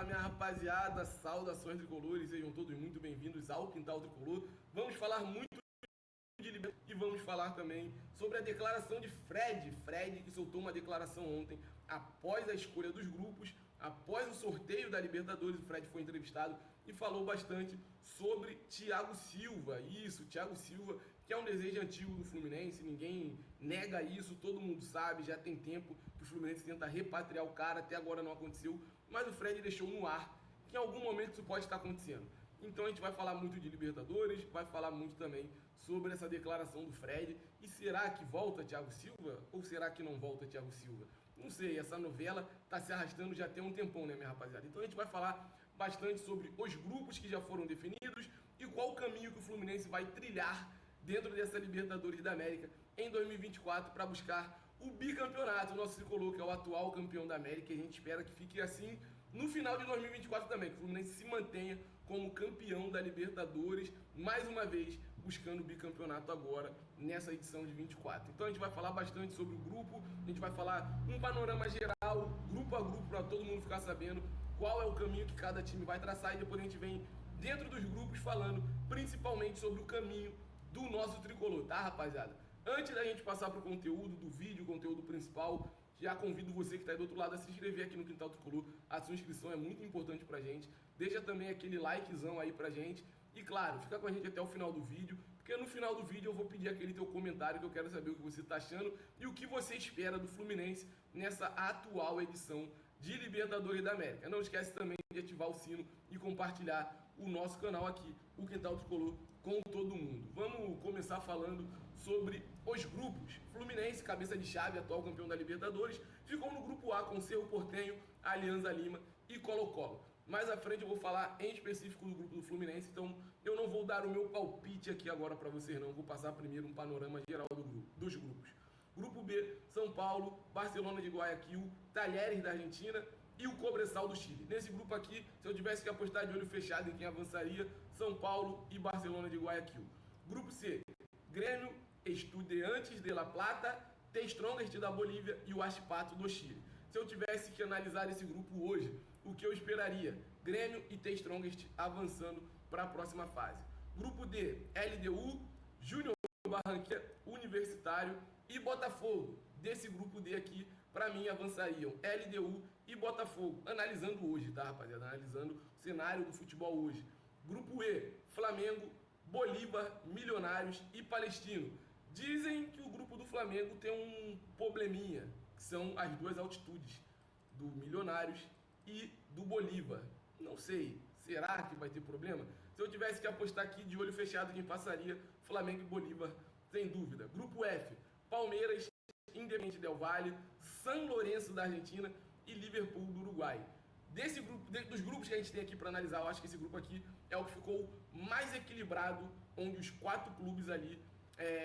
Fala, minha rapaziada, saudações tricolores, sejam todos muito bem-vindos ao Quintal Tricolor. Vamos falar muito de Libertadores e vamos falar também sobre a declaração de Fred. Fred que soltou uma declaração ontem após a escolha dos grupos, após o sorteio da Libertadores. O Fred foi entrevistado e falou bastante sobre Thiago Silva. Isso, Thiago Silva, que é um desejo antigo do Fluminense, ninguém nega isso, todo mundo sabe, já tem tempo que o Fluminense tenta repatriar o cara, até agora não aconteceu, mas o Fred deixou no ar que em algum momento isso pode estar acontecendo. Então a gente vai falar muito de Libertadores, vai falar muito também sobre essa declaração do Fred. E será que volta Thiago Silva? Ou será que não volta Thiago Silva? Não sei, essa novela tá se arrastando já tem um tempão, né, minha rapaziada? Então a gente vai falar bastante sobre os grupos que já foram definidos e qual o caminho que o Fluminense vai trilhar dentro dessa Libertadores da América em 2024 para buscar o bicampeonato. O nosso tricolor, que é o atual campeão da América, e a gente espera que fique assim no final de 2024 também, que o Fluminense se mantenha como campeão da Libertadores, mais uma vez buscando o bicampeonato agora nessa edição de 24. Então a gente vai falar bastante sobre o grupo, a gente vai falar um panorama geral, grupo a grupo, para todo mundo ficar sabendo qual é o caminho que cada time vai traçar, e depois a gente vem dentro dos grupos falando principalmente sobre o caminho do nosso tricolor, tá, rapaziada? Antes da gente passar pro conteúdo do vídeo, o conteúdo principal, já convido você que está aí do outro lado a se inscrever aqui no Quintal Tricolor. A sua inscrição é muito importante pra gente. Deixa também aquele likezão aí pra gente. E claro, fica com a gente até o final do vídeo, porque no final do vídeo eu vou pedir aquele teu comentário, que eu quero saber o que você está achando e o que você espera do Fluminense nessa atual edição de Libertadores da América. Não esquece também de ativar o sino e compartilhar o nosso canal aqui, o Quintal Tricolor, com todo mundo. Vamos começar falando sobre os grupos. Fluminense, cabeça de chave, atual campeão da Libertadores, ficou no grupo A com Cerro Porteño, Alianza Lima e Colo-Colo. Mais à frente eu vou falar em específico do grupo do Fluminense, então eu não vou dar o meu palpite aqui agora para vocês não, vou passar primeiro um panorama geral dos grupos. Grupo B, São Paulo, Barcelona de Guayaquil, Talheres da Argentina e o Cobresal do Chile. Nesse grupo aqui, se eu tivesse que apostar de olho fechado em quem avançaria, São Paulo e Barcelona de Guayaquil. Grupo C, Grêmio, Estudiantes de La Plata, The Strongest da Bolívia e o Huachipato do Chile. Se eu tivesse que analisar esse grupo hoje, o que eu esperaria? Grêmio e The Strongest avançando para a próxima fase. Grupo D, LDU, Júnior Barranquilla, Universitário e Botafogo. Desse grupo D aqui, para mim, avançariam LDU e Botafogo. Analisando hoje, tá, rapaziada? Analisando o cenário do futebol hoje. Grupo E, Flamengo, Bolívar, Milionários e Palestino. Dizem que o grupo do Flamengo tem um probleminha, que são as duas altitudes, do Milionários e do Bolívar. Não sei, será que vai ter problema? Se eu tivesse que apostar aqui de olho fechado quem passaria, Flamengo e Bolívar, sem dúvida. Grupo F, Palmeiras, Independiente del Valle, San Lorenzo da Argentina e Liverpool do Uruguai. Desse grupo, dos grupos que a gente tem aqui para analisar, eu acho que esse grupo aqui é o que ficou mais equilibrado, onde os 4 clubes ali,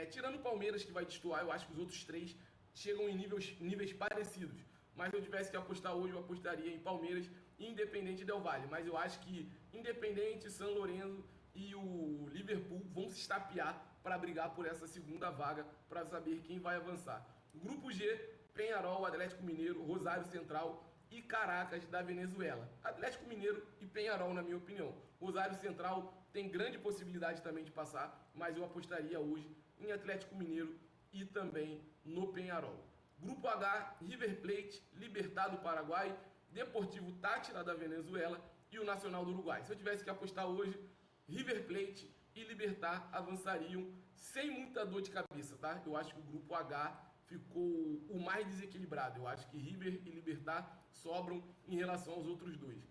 tirando o Palmeiras que vai destoar, eu acho que os outros 3 chegam em níveis parecidos. Mas se eu tivesse que apostar hoje, eu apostaria em Palmeiras e Independiente del Valle. Mas eu acho que Independiente, San Lorenzo e o Liverpool vão se estapear para brigar por essa segunda vaga, para saber quem vai avançar. Grupo G, Peñarol, Atlético Mineiro, Rosário Central e Caracas da Venezuela. Atlético Mineiro e Peñarol, na minha opinião. Rosário Central tem grande possibilidade também de passar, mas eu apostaria hoje em Atlético Mineiro e também no Peñarol. Grupo H, River Plate, Libertad do Paraguai, Deportivo Táchira da Venezuela e o Nacional do Uruguai. Se eu tivesse que apostar hoje, River Plate e Libertad avançariam sem muita dor de cabeça, tá? Eu acho que o Grupo H ficou o mais desequilibrado. Eu acho que River e Libertad sobram em relação aos outros dois.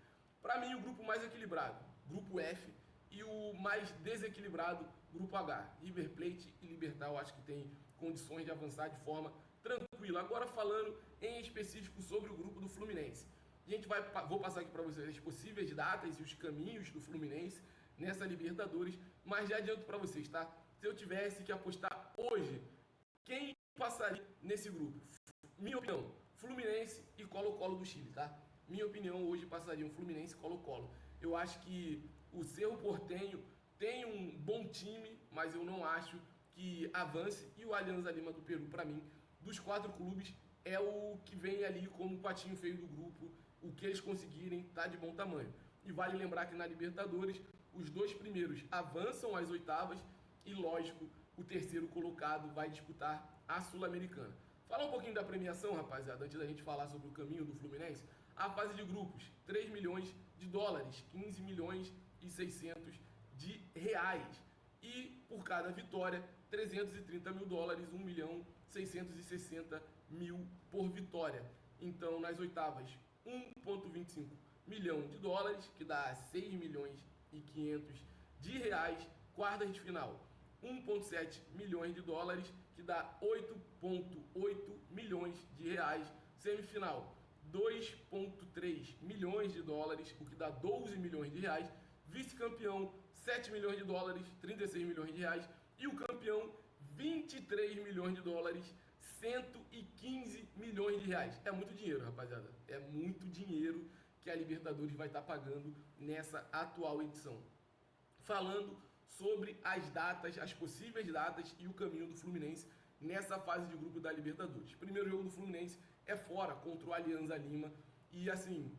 Para mim, o grupo mais equilibrado, Grupo F, e o mais desequilibrado, Grupo H. River Plate e Libertad, eu acho que tem condições de avançar de forma tranquila. Agora falando em específico sobre o grupo do Fluminense. Vou passar aqui para vocês as possíveis datas e os caminhos do Fluminense nessa Libertadores, mas já adianto para vocês, tá? Se eu tivesse que apostar hoje, quem passaria nesse grupo? Minha opinião, Fluminense e Colo-Colo do Chile, tá? Minha opinião, hoje passariam Fluminense e Colo-Colo. Eu acho que o Cerro Porteño tem um bom time, mas eu não acho que avance. E o Alianza Lima do Peru, para mim, dos 4 clubes, é o que vem ali como o patinho feio do grupo, o que eles conseguirem tá de bom tamanho. E vale lembrar que na Libertadores, os 2 primeiros avançam às oitavas e, lógico, o terceiro colocado vai disputar a Sul-Americana. Falar um pouquinho da premiação, rapaziada, antes da gente falar sobre o caminho do Fluminense. A fase de grupos, 3 milhões de dólares, 15 milhões e 600 de reais. E por cada vitória, 330 mil dólares, 1 milhão 660 mil por vitória. Então, nas oitavas, 1,25 milhão de dólares, que dá 6 milhões e 500 de reais. Quartas de final, 1,7 milhões de dólares, que dá 8,8 milhões de reais. Semifinal, 2,3 milhões de dólares, o que dá 12 milhões de reais. Vice-campeão, 7 milhões de dólares, 36 milhões de reais. E o campeão, 23 milhões de dólares, 115 milhões de reais. É muito dinheiro, rapaziada. É muito dinheiro que a Libertadores vai estar pagando nessa atual edição. Falando sobre as datas, as possíveis datas e o caminho do Fluminense nessa fase de grupo da Libertadores. Primeiro jogo do Fluminense é fora, contra o Alianza Lima. E assim,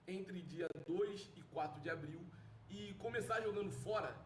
entre dia 2 e 4 de abril. E começar jogando fora,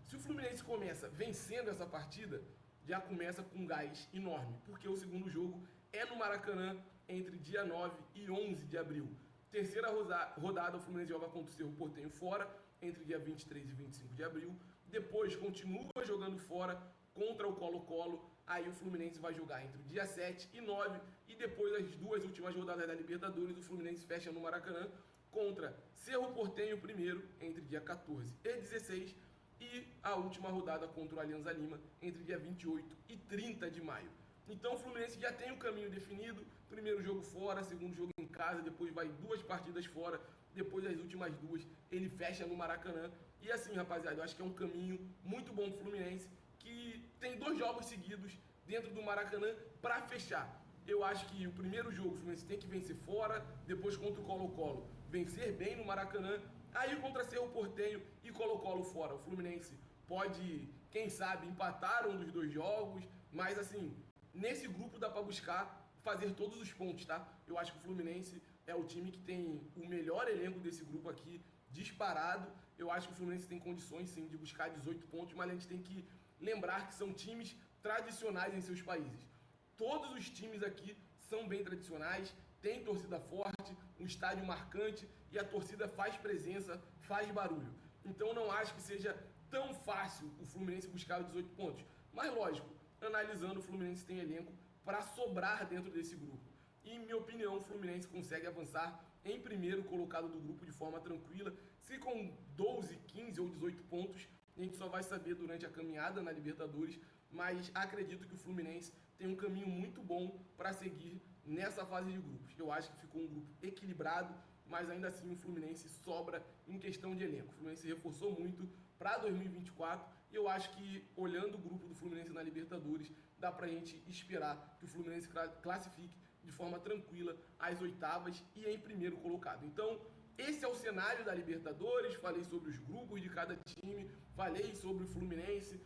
se o Fluminense começa vencendo essa partida, já começa com um gás enorme, porque o segundo jogo é no Maracanã, entre dia 9 e 11 de abril. Terceira rodada, o Fluminense joga contra o Cerro Porteño fora, entre dia 23 e 25 de abril. Depois continua jogando fora contra o Colo-Colo. Aí o Fluminense vai jogar entre o dia 7 e 9. E depois das 2 últimas rodadas da Libertadores, o Fluminense fecha no Maracanã contra Cerro Porteño primeiro, entre dia 14 e 16. E a última rodada contra o Alianza Lima, entre dia 28 e 30 de maio. Então o Fluminense já tem o caminho definido. Primeiro jogo fora, segundo jogo em casa, depois vai 2 partidas fora. Depois das últimas 2, ele fecha no Maracanã. E assim, rapaziada, eu acho que é um caminho muito bom pro Fluminense, que tem 2 jogos seguidos dentro do Maracanã para fechar. Eu acho que o primeiro jogo o Fluminense tem que vencer fora, depois contra o Colo-Colo, vencer bem no Maracanã. Aí contra Cerro Porteño e Colo-Colo fora. O Fluminense pode, quem sabe, empatar um dos 2 jogos, mas assim, nesse grupo dá para buscar fazer todos os pontos, tá? Eu acho que o Fluminense é o time que tem o melhor elenco desse grupo aqui, disparado. Eu acho que o Fluminense tem condições, sim, de buscar 18 pontos, mas a gente tem que lembrar que são times tradicionais em seus países. Todos os times aqui são bem tradicionais, tem torcida forte, um estádio marcante e a torcida faz presença, faz barulho. Então não acho que seja tão fácil o Fluminense buscar os 18 pontos. Mas lógico, analisando, o Fluminense tem elenco para sobrar dentro desse grupo. E, em minha opinião, o Fluminense consegue avançar em primeiro colocado do grupo de forma tranquila. Se com 12, 15 ou 18 pontos, a gente só vai saber durante a caminhada na Libertadores. Mas acredito que o Fluminense tem um caminho muito bom para seguir nessa fase de grupos. Eu acho que ficou um grupo equilibrado, mas ainda assim o Fluminense sobra em questão de elenco. O Fluminense reforçou muito para 2024 e eu acho que, olhando o grupo do Fluminense na Libertadores, dá para a gente esperar que o Fluminense classifique de forma tranquila às oitavas e em primeiro colocado. Então, esse é o cenário da Libertadores. Falei sobre os grupos de cada time, falei sobre o Fluminense,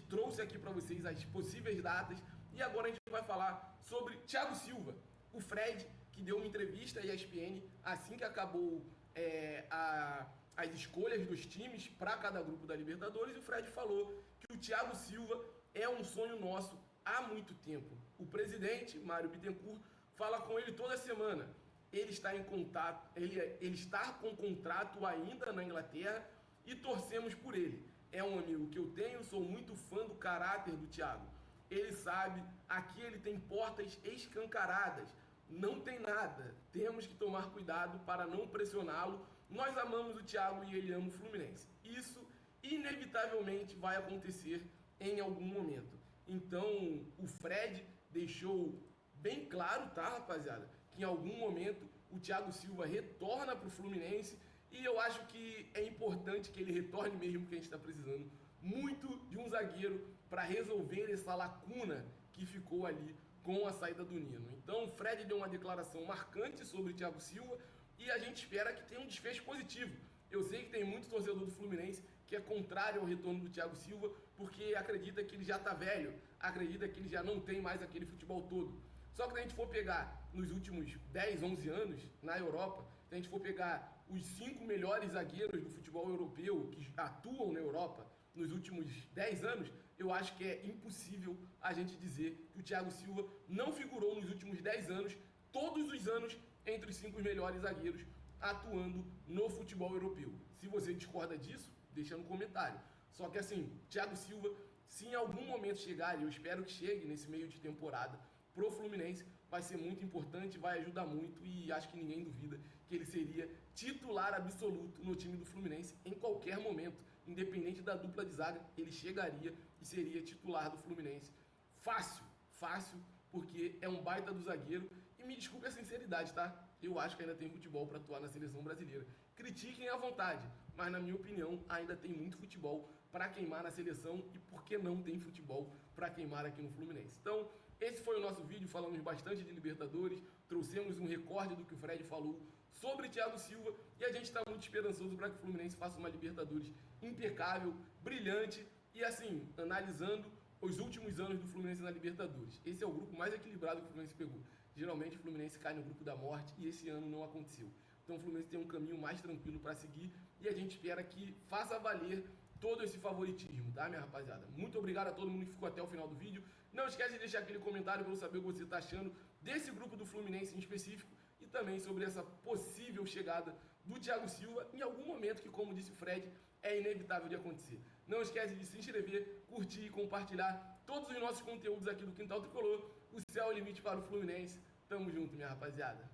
trouxe aqui para vocês as possíveis datas e agora a gente vai falar sobre Thiago Silva, o Fred, que deu uma entrevista à ESPN assim que acabou as escolhas dos times para cada grupo da Libertadores, e o Fred falou que o Thiago Silva é um sonho nosso há muito tempo. O presidente, Mário Bittencourt, fala com ele toda semana. Ele está em contato, ele está com contrato ainda na Inglaterra e torcemos por ele. É um amigo que eu tenho, sou muito fã do caráter do Thiago. Ele sabe, aqui ele tem portas escancaradas, não tem nada. Temos que tomar cuidado para não pressioná-lo. Nós amamos o Thiago e ele ama o Fluminense. Isso inevitavelmente vai acontecer em algum momento. Então, o Fred deixou bem claro, tá, rapaziada, que em algum momento o Thiago Silva retorna para o Fluminense e eu acho que é importante que ele retorne mesmo, porque a gente está precisando muito de um zagueiro para resolver essa lacuna que ficou ali com a saída do Nino. Então, o Fred deu uma declaração marcante sobre o Thiago Silva e a gente espera que tenha um desfecho positivo. Eu sei que tem muito torcedor do Fluminense que é contrário ao retorno do Thiago Silva, porque acredita que ele já está velho, acredita que ele já não tem mais aquele futebol todo. Só que se a gente for pegar nos últimos 10, 11 anos, na Europa, se a gente for pegar os 5 melhores zagueiros do futebol europeu que atuam na Europa nos últimos 10 anos, eu acho que é impossível a gente dizer que o Thiago Silva não figurou nos últimos 10 anos, todos os anos, entre os 5 melhores zagueiros atuando no futebol europeu. Se você discorda disso, deixa no comentário. Só que assim, Thiago Silva, se em algum momento chegar, e eu espero que chegue nesse meio de temporada, pro Fluminense, vai ser muito importante, vai ajudar muito e acho que ninguém duvida que ele seria titular absoluto no time do Fluminense em qualquer momento, independente da dupla de zaga, ele chegaria e seria titular do Fluminense. Fácil, fácil, porque é um baita do zagueiro e me desculpe a sinceridade, tá? Eu acho que ainda tem futebol para atuar na seleção brasileira. Critiquem à vontade, mas na minha opinião ainda tem muito futebol para queimar na seleção e por que não tem futebol para queimar aqui no Fluminense. Então, esse foi o nosso vídeo, falamos bastante de Libertadores, trouxemos um recorde do que o Fred falou sobre Thiago Silva e a gente está muito esperançoso para que o Fluminense faça uma Libertadores impecável, brilhante e assim, analisando os últimos anos do Fluminense na Libertadores. Esse é o grupo mais equilibrado que o Fluminense pegou. Geralmente o Fluminense cai no grupo da morte e esse ano não aconteceu. Então o Fluminense tem um caminho mais tranquilo para seguir e a gente espera que faça valer todo esse favoritismo, tá, minha rapaziada? Muito obrigado a todo mundo que ficou até o final do vídeo. Não esquece de deixar aquele comentário para eu saber o que você está achando desse grupo do Fluminense em específico e também sobre essa possível chegada do Thiago Silva em algum momento que, como disse o Fred, é inevitável de acontecer. Não esquece de se inscrever, curtir e compartilhar todos os nossos conteúdos aqui do Quintal Tricolor. O céu é o limite para o Fluminense. Tamo junto, minha rapaziada.